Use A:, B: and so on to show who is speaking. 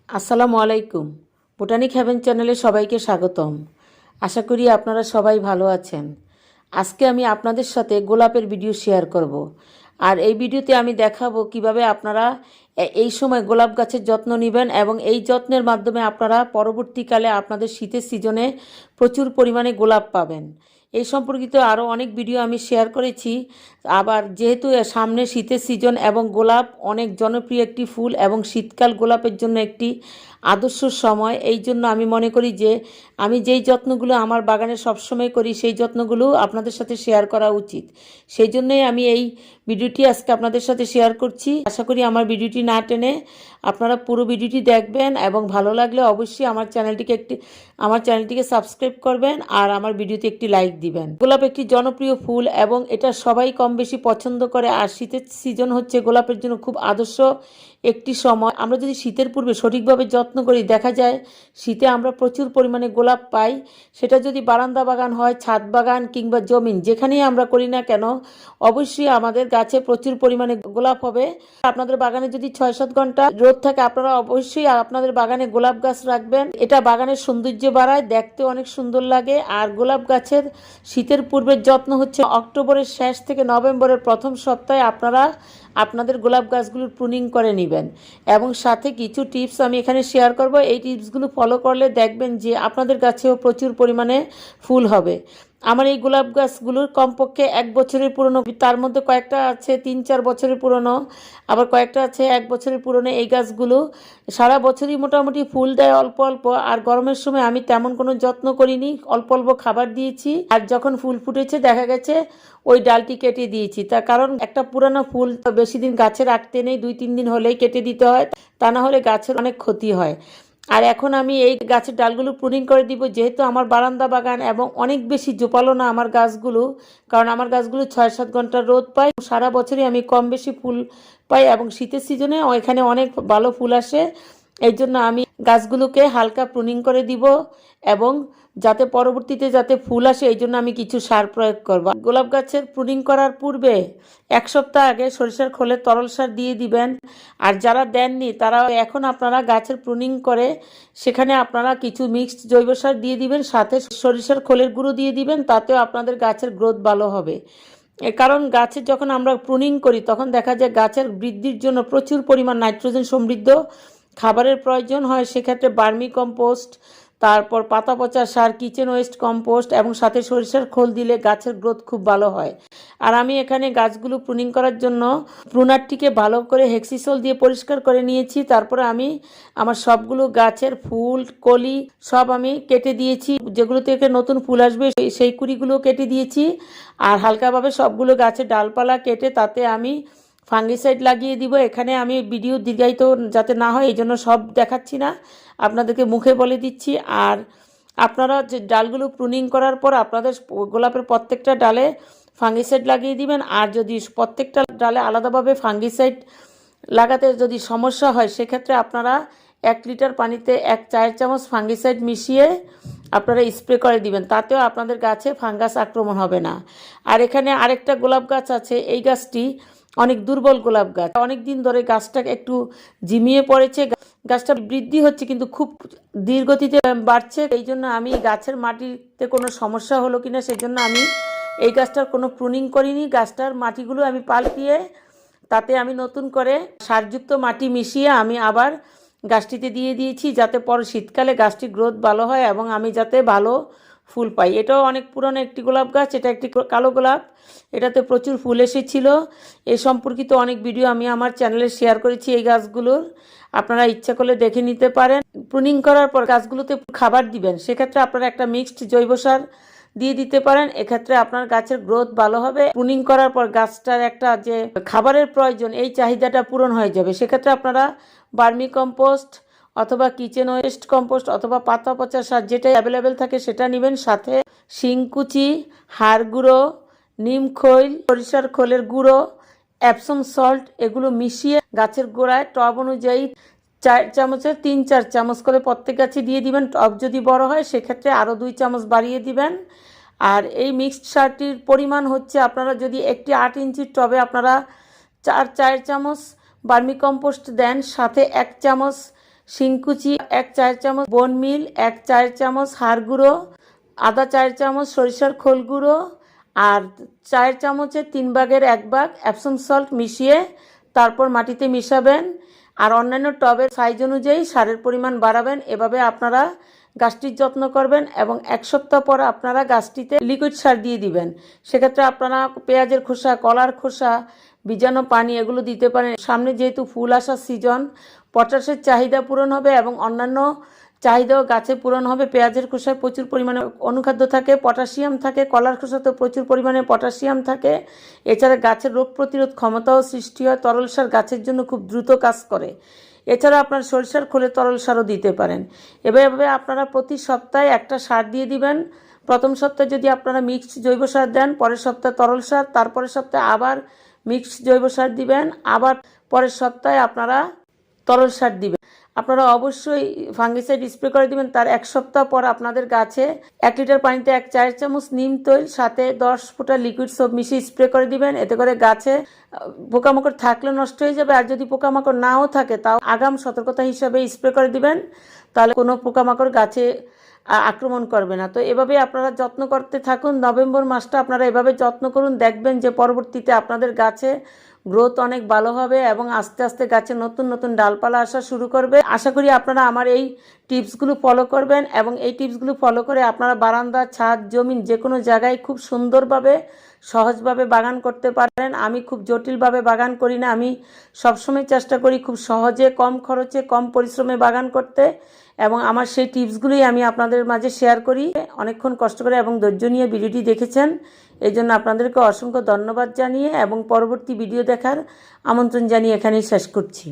A: আসসালামু আলাইকুম। Botanic haven চ্যানেলে সবাইকে স্বাগতম। আশা করি আপনারা সবাই ভালো আছেন। আজকে আমি আপনাদের সাথে গোলাপের ভিডিও শেয়ার করব। আর এই ভিডিওতে আমি দেখাবো কিভাবে আপনারা এই সময় গোলাপ গাছের যত্ন নেবেন এবং এই যত্নের মাধ্যমে আপনারা পরবর্তীকালে আপনাদের শীতের সিজনে প্রচুর পরিমাণে গোলাপ পাবেন। এই সম্পর্কিত আরও অনেক ভিডিও আমি শেয়ার করেছি। আবার যেহেতু সামনে শীতের সিজন এবং গোলাপ অনেক জনপ্রিয় একটি ফুল এবং শীতকাল গোলাপের জন্য একটি আদর্শ সময়, এই জন্য আমি মনে করি যে আমি যেই যত্নগুলো আমার বাগানে সবসময় করি সেই যত্নগুলো আপনাদের সাথে শেয়ার করা উচিত। সেই জন্যই আমি এই ভিডিওটি আজকে আপনাদের সাথে শেয়ার করছি। আশা করি আমার ভিডিওটি না টেনে আপনারা পুরো ভিডিওটি দেখবেন এবং ভালো লাগলে অবশ্যই আমার চ্যানেলটিকে সাবস্ক্রাইব করবেন আর আমার ভিডিওতে একটি লাইক দিবেন। গোলাপ একটি জনপ্রিয় ফুল এবং এটা সবাই কম বেশি পছন্দ করে। আর শীতের সিজন হচ্ছে গোলাপের জন্য খুব আদর্শ একটি সময়। আমরা যদি শীতের পূর্বে সঠিকভাবে যত্ন করি, দেখা যায় শীতে আমরা প্রচুর পরিমাণে গোলাপ পাই। সেটা যদি বারান্দা বাগান হয়, ছাদ বাগান কিংবা জমিন, যেখানেই আমরা করি না কেন, অবশ্যই আমাদের গাছে প্রচুর পরিমাণে গোলাপ হবে। আপনাদের বাগানে যদি 6-7 ঘন্টা রোদ থাকে, আপনারা অবশ্যই আপনাদের বাগানে গোলাপ গাছ রাখবেন। এটা বাগানের সৌন্দর্য বাড়ায়, দেখতে অনেক সুন্দর লাগে। আর গোলাপ গাছের শীতের পূর্বের যত্ন হচ্ছে অক্টোবরের শেষ থেকে নভেম্বরের প্রথম সপ্তাহে আপনারা আপনাদের গোলাপ গাছগুলোর প্রুনিং করে নেবেন। এবং সাথে কিছু টিপস আমি এখানে শেয়ার করব। এই টিপসগুলো ফলো করলে দেখবেন যে আপনাদের গাছেও প্রচুর পরিমাণে ফুল হবে। আমার এই গোলাপ গাছগুলোর কমপক্ষে 1 বছরের পুরনো, তার মধ্যে কয়েকটা আছে 3-4 বছরের পুরনো, আবার কয়েকটা আছে 1 বছরের পুরনো। এই গাছগুলো সারা বছরই মোটামুটি ফুল দেয় অল্প অল্প। আর গরমের সময় আমি তেমন কোনো যত্ন করিনি, অল্প অল্প খাবার দিয়েছি। আর যখন ফুল ফুটেছে দেখা গেছে ওই ডালটি কেটে দিয়েছি। তার কারণ একটা পুরানো ফুল তো বেশি দিন গাছে রাখতে নেই, 2-3 দিন হলেই কেটে দিতে হয়, তা না হলে গাছের অনেক ক্ষতি হয়। আর এখন আমি এই গাছের ডালগুলো প্রুনিং করে দিব। যেহেতু আমার বারান্দা বাগান এবং অনেক বেশি জোপালো না আমার গাছগুলো, কারণ আমার গাছগুলো 6-7 ঘন্টা রোদ পায়। সারা বছরই আমি কম বেশি ফুল পাই এবং শীতের সিজনে এখানে অনেক ভালো ফুল আসে। এই জন্য আমি গাছগুলোকে হালকা প্রুনিং করে দিব এবং যাতে পরবর্তীতে যাতে ফুল আসে এই জন্য আমি কিছু সার প্রয়োগ করব। গোলাপ গাছের প্রুনিং করার পূর্বে 1 সপ্তাহ আগে সরিষার খোলের তরল সার দিয়ে দিবেন। আর যারা দেননি তারা এখন আপনারা গাছের প্রুনিং করে সেখানে আপনারা কিছু মিক্সড জৈব সার দিয়ে দিবেন, সাথে সরিষার খোলের গুঁড়ো দিয়ে দিবেন। তাতেও আপনাদের গাছের গ্রোথ ভালো হবে। কারণ গাছের যখন আমরা প্রুনিং করি তখন দেখা যায় গাছের বৃদ্ধির জন্য প্রচুর পরিমাণ নাইট্রোজেন সমৃদ্ধ খাবারের প্রয়োজন হয়। সেক্ষেত্রে বার্মি কম্পোস্ট, তারপর পাতা পচা সার, কিচেন ওয়েস্ট কম্পোস্ট এবং সাথে সরিষার খোল দিলে গাছের গ্রোথ খুব ভালো হয়। আর আমি এখানে গাছগুলো প্রুনিং করার জন্য প্রুনারটিকে ভালো করে হেক্সিসল দিয়ে পরিষ্কার করে নিয়েছি। তারপরে আমি আমার সবগুলো গাছের ফুল কলি সব আমি কেটে দিয়েছি। যেগুলো থেকে নতুন ফুল আসবে সেই কুড়িগুলো কেটে দিয়েছি। আর হালকাভাবে সবগুলো গাছের ডালপালা কেটে তাতে আমি ফাঙ্গিসাইড লাগিয়ে দিব। এখানে আমি ভিডিও দীর্ঘায়িত যাতে না হয় এই জন্য সব দেখাচ্ছি না, আপনাদেরকে মুখে বলে দিচ্ছি। আর আপনারা যে ডালগুলো প্রুনিং করার পর আপনাদের গোলাপের প্রত্যেকটা ডালে ফাঙ্গিসাইড লাগিয়ে দিবেন। আর যদি প্রত্যেকটা ডালে আলাদাভাবে ফাঙ্গিসাইড লাগাতে যদি সমস্যা হয় সেক্ষেত্রে আপনারা 1 লিটার পানিতে 1 চায়ের চামচ ফাঙ্গিসাইড মিশিয়ে আপনারা স্প্রে করে দিবেন, তাতেও আপনাদের গাছে ফাঙ্গাস আক্রমণ হবে না। আর এখানে আরেকটা গোলাপ গাছ আছে। এই গাছটি অনেক দুর্বল গোলাপ গাছ, অনেক দিন ধরে গাছটা একটু ঝিমিয়ে পড়েছে। গাছটা বৃদ্ধি হচ্ছে কিন্তু খুব ধীরগতিতে বাড়ছে। এই জন্য আমি গাছের মাটিতে কোনো সমস্যা হলো কিনা সেই জন্য আমি এই গাছটার কোনো প্রুনিং করিনি। গাছটার মাটিগুলো আমি পাল্টিয়ে তাতে আমি নতুন করে সারযুক্ত মাটি মিশিয়ে আমি আবার গাছটিতে দিয়ে দিয়েছি, যাতে পরে শীতকালে গাছটির গ্রোথ ভালো হয় এবং আমি যাতে ভালো ফুল পাই। এটাও অনেক পুরনো একটি গোলাপ গাছ, এটা একটি কালো গোলাপ, এটাতে প্রচুর ফুল এসেছিল। এ সম্পর্কিত অনেক ভিডিও আমি আমার চ্যানেলে শেয়ার করেছি এই গাছগুলোর, আপনারা ইচ্ছা করলে দেখে নিতে পারেন। প্রুনিং করার পর গাছগুলোতে খাবার দিবেন, সেক্ষেত্রে আপনারা একটা মিক্সড জৈব সার দিয়ে দিতে পারেন। এক্ষেত্রে আপনার গাছের গ্রোথ ভালো হবে। প্রুনিং করার পর গাছটার একটা যে খাবারের প্রয়োজন এই চাহিদাটা পূরণ হয়ে যাবে। সেক্ষেত্রে আপনারা বার্মি কম্পোস্ট অথবা কিচেন ওয়েস্ট কম্পোস্ট অথবা পাতা পচা সার যেটা অ্যাভেলেবেল থাকে সেটা নেবেন। সাথে শিংকুচি, হাড় গুঁড়ো, নিম খৈল, সরিষার খোলের গুঁড়ো, অ্যাপসম সল্ট এগুলো মিশিয়ে গাছের গোড়ায় টব অনুযায়ী 4 চামচের 3-4 চামচ করে প্রত্যেক গাছে দিয়ে দিবেন। টব যদি বড় হয় সেক্ষেত্রে আরও 2 চামচ বাড়িয়ে দিবেন। আর এই মিক্সড সারটির পরিমাণ হচ্ছে, আপনারা যদি একটি 8 ইঞ্চির টবে আপনারা 4 চামচ ভার্মি কম্পোস্ট দেন, সাথে 1 চামচ শিংকুচি, 1 4 চামচ বোন মিল, 1 4 চামচ হাড় গুঁড়ো, আদা 4 চামচ সরিষার খোল গুঁড়ো, আর 4 চামচের 3 ভাগের 1 ভাগ এপসম সল্ট মিশিয়ে তারপর মাটিতে মিশাবেন। আর অন্যান্য টবের সাইজ অনুযায়ী সারের পরিমাণ বাড়াবেন। এভাবে আপনারা গাছটির যত্ন করবেন এবং 1 সপ্তাহ পর আপনারা গাছটিতে লিকুইড সার দিয়ে দিবেন। সেক্ষেত্রে আপনারা পেঁয়াজের খোসা, কলার খোসা, বীজাণু পানি এগুলো দিতে পারেন। সামনে যেহেতু ফুল আসার সিজন, পটাশের চাহিদা পূরণ হবে এবং অন্যান্য চাহিদাও গাছে পূরণ হবে। পেঁয়াজের খোসায় প্রচুর পরিমাণে অনুখাদ্য থাকে, পটাশিয়াম থাকে, কলার খোসাতেও প্রচুর পরিমাণে পটাশিয়াম থাকে। এছাড়া গাছের রোগ প্রতিরোধ ক্ষমতাও সৃষ্টি হয়। তরল সার গাছের জন্য খুব দ্রুত কাজ করে। এছাড়া আপনার সরিষার খোলে তরল সারও দিতে পারেন। এভাবে আপনারা প্রতি সপ্তাহে একটা সার দিয়ে দিবেন। প্রথম সপ্তাহে যদি আপনারা মিক্সড জৈব সার দেন, পরের সপ্তাহে তরল সার, তারপরের সপ্তাহে আবার মিক্সড জৈব সার দিবেন, আবার পরের সপ্তাহে আপনারা তরল সার দিবেন। আপনারা অবশ্যই ফাঙ্গিসাইড স্প্রে করে দিবেন। তার 1 সপ্তাহ পর আপনাদের গাছে 1 লিটার পানিতে 1 4 চামচ নিম তৈল সাথে 10 ফোঁটা লিকুইড সোপ মিশিয়ে স্প্রে করে দিবেন। এতে করে গাছে পোকামাকড় থাকলে নষ্ট হয়ে যাবে, আর যদি পোকামাকড় নাও থাকে তাও আগাম সতর্কতা হিসাবে স্প্রে করে দিবেন, তাহলে কোনো পোকামাকড় গাছে আক্রমণ করবে না। তো এভাবে আপনারা যত্ন করতে থাকুন। নভেম্বর মাসটা আপনারা এভাবে যত্ন করুন, দেখবেন যে পরবর্তীতে আপনাদের গাছে গ্রোথ অনেক ভালো হবে এবং আস্তে আস্তে গাছে নতুন নতুন ডালপালা আসা শুরু করবে। আশা করি আপনারা আমার এই টিপসগুলো ফলো করবেন এবং এই টিপসগুলো ফলো করে আপনারা বারান্দা, ছাদ, জমিন যে কোনো জায়গায় খুব সুন্দরভাবে সহজভাবে বাগান করতে পারেন। আমি খুব জটিলভাবে বাগান করি না, আমি সবসময় চেষ্টা করি খুব সহজে, কম খরচে, কম পরিশ্রমে বাগান করতে, এবং আমার সেই টিপসগুলোই আমি আপনাদের মাঝে শেয়ার করি। অনেকক্ষণ কষ্ট করে এবং ধৈর্য নিয়ে ভিডিওটি দেখেছেন, এই জন্য আপনাদেরকে অসংখ্য ধন্যবাদ জানিয়ে এবং পরবর্তী ভিডিও দেখার আমন্ত্রণ জানিয়ে এখানেই শেষ করছি।